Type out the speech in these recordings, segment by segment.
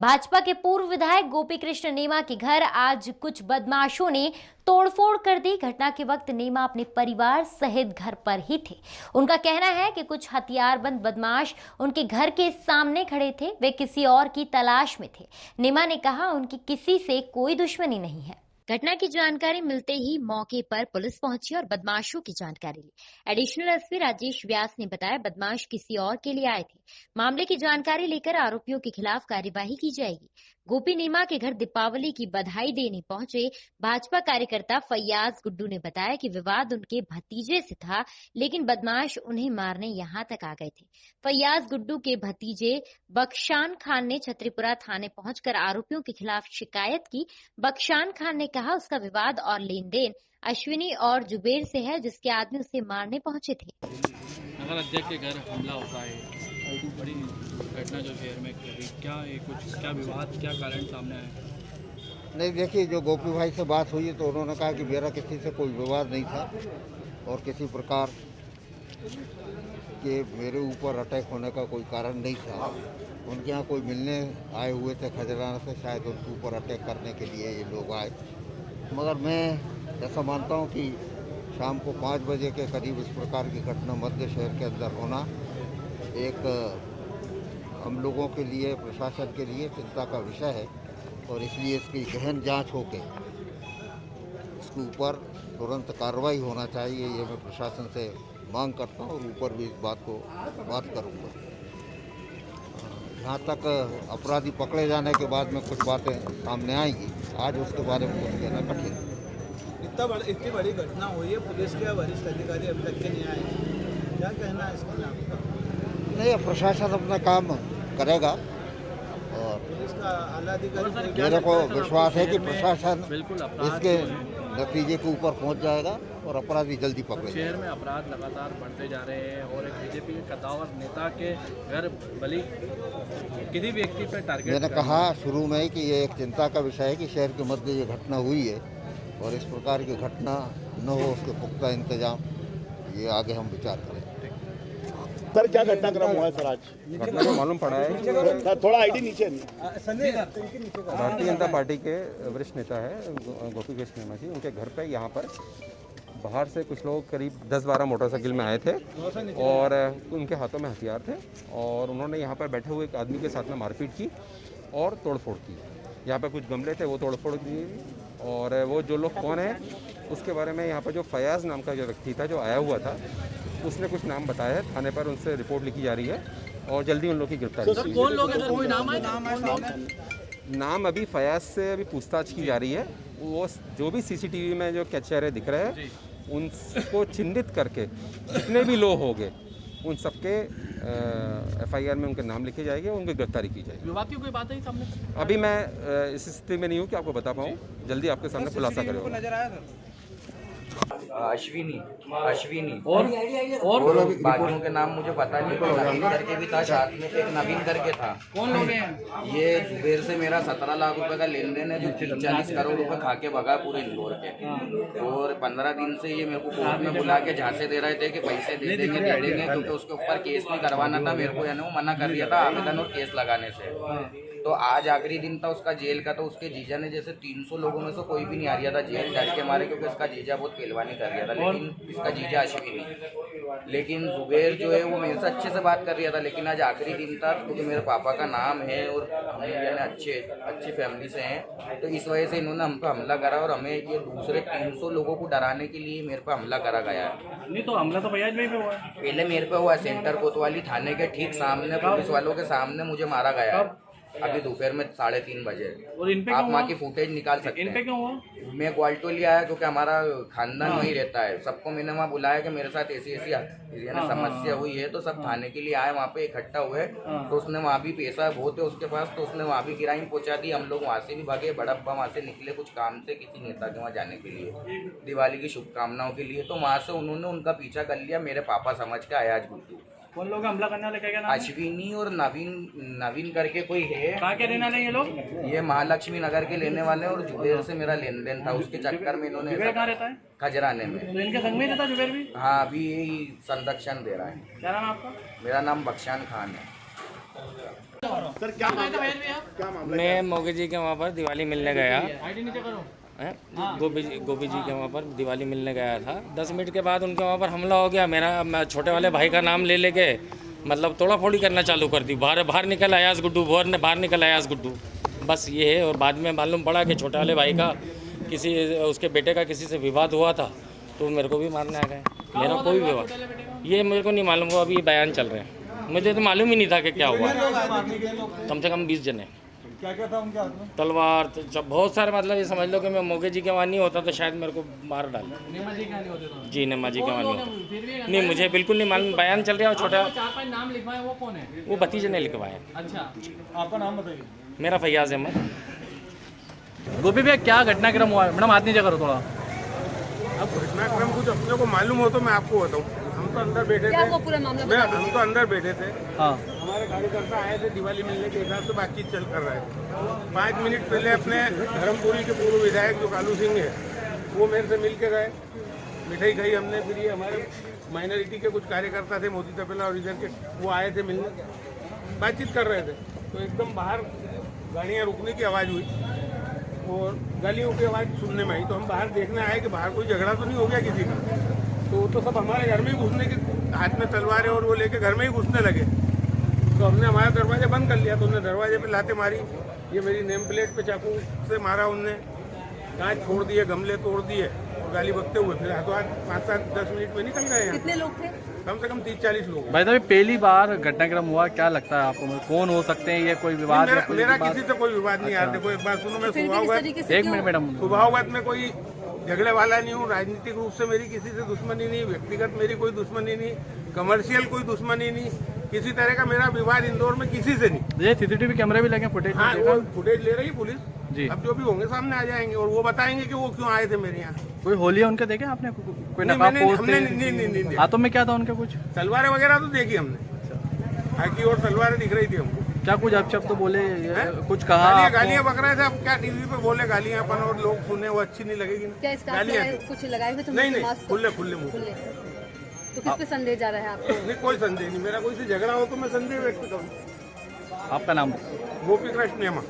भाजपा के पूर्व विधायक गोपी कृष्ण नीमा के घर आज कुछ बदमाशों ने तोड़फोड़ कर दी। घटना के वक्त नीमा अपने परिवार सहित घर पर ही थे। उनका कहना है कि कुछ हथियारबंद बदमाश उनके घर के सामने खड़े थे। वे किसी और की तलाश में थे। नीमा ने कहा उनकी किसी से कोई दुश्मनी नहीं है। घटना की जानकारी मिलते ही मौके पर पुलिस पहुंची और बदमाशों की जानकारी ली। एडिशनल एसपी राजेश व्यास ने बताया बदमाश किसी और के लिए आए थे। मामले की जानकारी लेकर आरोपियों के खिलाफ कार्यवाही की जाएगी। गोपी नीमा के घर दीपावली की बधाई देने पहुंचे भाजपा कार्यकर्ता फैयाज गुड्डू ने बताया कि विवाद उनके भतीजे से था, लेकिन बदमाश उन्हें मारने यहां तक आ गए थे। फैयाज गुड्डू के भतीजे बख्शान खान ने छतरीपुरा थाने पहुंचकर आरोपियों के खिलाफ शिकायत की। बख्शान खान ने कहा उसका विवाद और लेन देन अश्विनी और जुबेर से है, जिसके आदमी उसे मारने पहुंचे थे। नगर अध्यक्ष के घर हमला होता है, बड़ी घटना जो शहर में क्या विवाद, क्या कारण सामने आया? नहीं, देखिए, जो गोपी भाई से बात हुई तो उन्होंने कहा कि मेरा किसी से कोई विवाद नहीं था और किसी प्रकार के मेरे ऊपर अटैक होने का कोई कारण नहीं था। उनके यहाँ कोई मिलने आए हुए थे खजराना से, शायद उनके ऊपर अटैक करने के लिए ये लोग आए। मगर मैं ऐसा मानता हूँ कि शाम को 5 बजे के करीब इस प्रकार की घटना मध्य शहर के अंदर होना एक हम लोगों के लिए, प्रशासन के लिए चिंता का विषय है और इसलिए इसकी गहन जांच होकर इसके ऊपर तुरंत कार्रवाई होना चाहिए, ये मैं प्रशासन से मांग करता हूँ और ऊपर भी इस बात करूँगा। जहाँ तक अपराधी पकड़े जाने के बाद में कुछ बातें सामने आएंगी, आज उसके बारे में कुछ कहना कठिन है। इतनी बड़ी घटना हुई है, पुलिस के वरिष्ठ अधिकारी अभी तक के नहीं आए, क्या कहना है इसके नाम? नहीं, प्रशासन अपना काम करेगा और पुलिस का आला अधिकारी, मेरे को विश्वास है कि प्रशासन इसके नतीजे के ऊपर पहुंच जाएगा और अपराधी जल्दी पकड़े। शहर में अपराध लगातार बढ़ते जा रहे हैं और एक बीजेपी के कद्दावर नेता के घर बलि किसी व्यक्ति पर टारगेट। मैंने कहा शुरू में कि ये एक चिंता का विषय है कि शहर के मध्य ये घटना हुई है और इस प्रकार की घटना न हो, उसके पुख्ता इंतजाम ये आगे हम विचार करें। सर, क्या घटनाक्रम हुआ है सर आज? घटना को मालूम पड़ा है, थोड़ा आईडी नीचे। भारतीय जनता पार्टी के वरिष्ठ नेता है गोपी कृष्ण नीमा जी, उनके घर पे यहाँ पर बाहर से कुछ लोग करीब 10-12 मोटरसाइकिल में आए थे और उनके हाथों में हथियार थे और उन्होंने यहाँ पर बैठे हुए एक आदमी के साथ में मारपीट की और तोड़फोड़ की। यहाँ पर कुछ गमले थे, वो तोड़फोड़ की और वो जो लोग कौन है उसके बारे में यहाँ पर जो फयाज नाम का जो व्यक्ति था जो आया हुआ था, उसने कुछ नाम बताया है। थाने पर उनसे रिपोर्ट लिखी जा रही है और जल्दी उन लोग की गिरफ्तारी। सर, कौन लोग हैं? कोई नाम है? नाम अभी फयाज से अभी पूछताछ की जा रही है। वो जो भी सीसीटीवी में जो चेहरे दिख रहे हैं उनको चिन्हित करके जितने भी लोग होंगे उन सबके एफआईआर में उनके नाम लिखे जाएंगे और उनकी गिरफ्तारी की जाएगी। विवाद की कोई बात है सामने? अभी मैं इस स्थिति में नहीं हूँ कि आपको बता पाऊँ, जल्दी आपके सामने खुलासा करेगा। अश्विनी और बाकियों के नाम मुझे पता नहीं, कोई नवीन करके भी था, साथ में एक नवीन करके था। कौन लोग हैं? ये जुबेर से मेरा 17 लाख रुपए का लेन देन है, जो 40 करोड़ रुपए खा के भगा पूरे इंदौर के। और 15 दिन से ये मेरे को कोर्ट में बुला के झांसे दे रहे थे कि पैसे दे देंगे क्योंकि उसके ऊपर केस नहीं करवाना था। मेरे को यानी वो मना कर दिया था आवेदन और केस लगाने से। तो आज आखिरी दिन था उसका जेल का, तो उसके जीजा ने जैसे 300 लोगों में से कोई भी नहीं आ रहा था जेल डर के मारे, क्योंकि इसका जीजा बहुत पहलवानी कर रहा था, लेकिन इसका जीजा अश्विनी। लेकिन जुबेर जो है वो मेरे से अच्छे से बात कर रहा था, लेकिन आज आखिरी दिन था क्योंकि मेरे पापा का नाम है और हम यानी अच्छी फैमिली से हैं, तो इस वजह से इन्होंने हम पर हमला करा और हमें ये दूसरे 300 लोगों को डराने के लिए मेरे पर हमला करा गया है। नहीं तो हमला तो भैया पे हुआ है। पहले मेरे पे हुआ सेंटर कोतवाली थाने के ठीक सामने, पुलिस वालों के सामने मुझे मारा गया है अभी दोपहर में 3:30 बजे। और इन पे आप वहाँ की फुटेज निकाल सकते हैं। इन पे क्यों हुआ? मैं ग्वाल्टोली आया क्योंकि हमारा खानदान वहीं रहता है। सबको मैंने वहाँ बुलाया कि मेरे साथ ऐसी समस्या हुई है, तो सब थाने के लिए आए, वहाँ पे इकट्ठा हुए। तो उसने वहाँ भी पैसा बहुत है उसके पास, तो उसने वहाँ भी किराया पहुँचा दी। हम लोग वहाँ से भी भागे, बड़प्पा वहाँ से निकले कुछ काम से किसी नेता के वहाँ जाने के लिए, दिवाली की शुभकामनाओं के लिए। तो वहाँ से उन्होंने उनका पीछा कर लिया, मेरे पापा समझ के आया आज गुड्डू। कौन लोग हमला करने वाले? क्या नाम? अश्विनी और नवीन करके कोई है। कहाँ के रहने वाले ये लोग? ये महालक्ष्मी नगर के लेने वाले, और जुबेर से मेरा लेन देन था, उसके चक्कर में इन्होंने। जुबेर कहाँ रहता है? खजराने में। तो इनके संग में रहता जुबेर भी? हाँ, अभी यही संरक्षण दे रहा है। क्या नाम है आपका? मेरा नाम बख्शान खान है। सर क्या मामला मैं मोगी जी के वहाँ पर दिवाली मिलने गया हैं? गोपी जी के वहाँ पर दिवाली मिलने गया था। 10 मिनट के बाद उनके वहाँ पर हमला हो गया। मैं छोटे वाले भाई का नाम ले लेके मतलब तोड़ा फोड़ी करना चालू कर दी। बाहर निकल आयास गुड्डू, बाहर निकल आयास गुड्डू, बस ये है। और बाद में मालूम पड़ा कि छोटे वाले भाई का उसके बेटे का किसी से विवाद हुआ था, तो मेरे को भी मारने आ गए। मेरा कोई विवाद ये मेरे को नहीं मालूम हुआ। अभी बयान चल रहे हैं, मुझे तो मालूम ही नहीं था कि क्या हुआ। कम से कम 20 जने। क्या क्या था उनके हाथ में? तलवार जब बहुत सारे, मतलब ये समझ लो कि मैं मोगे जी के वहाँ नहीं होता तो शायद मेरे को मार डाल। जी नीमा जी के वहाँ नहीं होता। नहीं, मुझे बिल्कुल नहीं मालूम। बयान चल रहा है। छोटा 4-5 नाम लिखवाए, वो कौन है? वो भतीजे ने लिखवाया। अच्छा, आपका नाम बताइए। मेरा फैयाज अहमद। गोपी भैया क्या घटनाक्रम हुआ है? मैडम हाथ नीचे करो थोड़ा। अब घटनाक्रम कुछ अपने को मालूम हो तो मैं आपको बताऊँ। हम तो अंदर बैठे थे। वो पूरा मामला हम तो अंदर बैठे थे। हाँ, हमारे कार्यकर्ता आए थे, दिवाली मिलने के हिसाब से बातचीत चल कर रहे थे। 5 मिनट पहले अपने धर्मपुरी के पूर्व विधायक जो कालू सिंह है, वो मेरे से मिल के गए, मिठाई खाई हमने। फिर ये हमारे माइनॉरिटी के कुछ कार्यकर्ता थे, मोदी तपेला और इधर के, वो आए थे मिलने, बातचीत कर रहे थे। तो एकदम बाहर गाड़ियाँ रुकने की आवाज़ हुई और गालियों की आवाज़ सुनने में आई। तो हम बाहर देखने आए कि बाहर कोई झगड़ा तो नहीं हो गया किसी का। तो वो तो सब हमारे घर में ही घुसने के, हाथ में तलवारें और वो लेके घर में ही घुसने लगे। तो हमने हमारा दरवाजा बंद कर लिया। तो उन्होंने दरवाजे पे लाते मारी। ये मेरी नेम प्लेट पे चाकू से मारा उनने, कांच फोड़ दिए, गमले तोड़ दिए और गाली बकते हुए फिर हाथों हाथ 5-7-10 मिनट में निकल गए। कितने लोग थे? कम से कम 30-40 लोग। भाई साहब पहली बार घटनाक्रम हुआ, क्या लगता है आपको? कौन हो सकते हैं? ये कोई विवाद? मेरा किसी से कोई विवाद नहीं। यार देखो, एक बात सुनो, मैं स्वभावगत, एक मिनट मैडम, स्वभावगत में कोई झगड़े वाला नहीं हूँ। राजनीतिक रूप से मेरी किसी से दुश्मनी नहीं, व्यक्तिगत मेरी कोई दुश्मनी नहीं, कमर्शियल कोई दुश्मनी नहीं, किसी तरह का मेरा विवाद इंदौर में किसी से नहीं। ये सीसीटीवी कैमरे भी लगे, फुटेज? हाँ, वो फुटेज ले रही पुलिस जी। अब जो भी होंगे सामने आ जाएंगे और वो बताएंगे कि वो क्यों आए थे मेरे यहाँ। कोई होलिया उनके देखे आपने? कोई नहीं, नकाब पोस्ट हमने थे? नहीं। हाथों में क्या था उनके? कुछ तलवारें वगैरह तो देखी हमने, हाकी और तलवारें दिख रही थी हमको। क्या कुछ अपशब्द तो बोले, कुछ कहा? गालियाँ बक रहे थे। अब क्या टीवी पे बोले गालियाँ अपन और लोग सुने, वो अच्छी नहीं लगेगी। क्या गालियाँ कुछ लगाए हुए थे? नहीं, खुले मुंह। तो किस पे संदेह जा रहा है आपको? नहीं, कोई संदेह नहीं। मेरा कोई से झगड़ा हो तो मैं संदेह व्यक्त करूँ। आपका नाम? गोपी कृष्ण नेमा।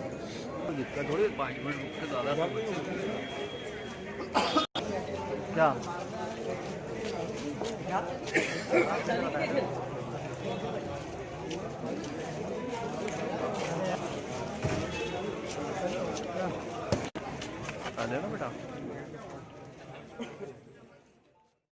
क्या बेटा?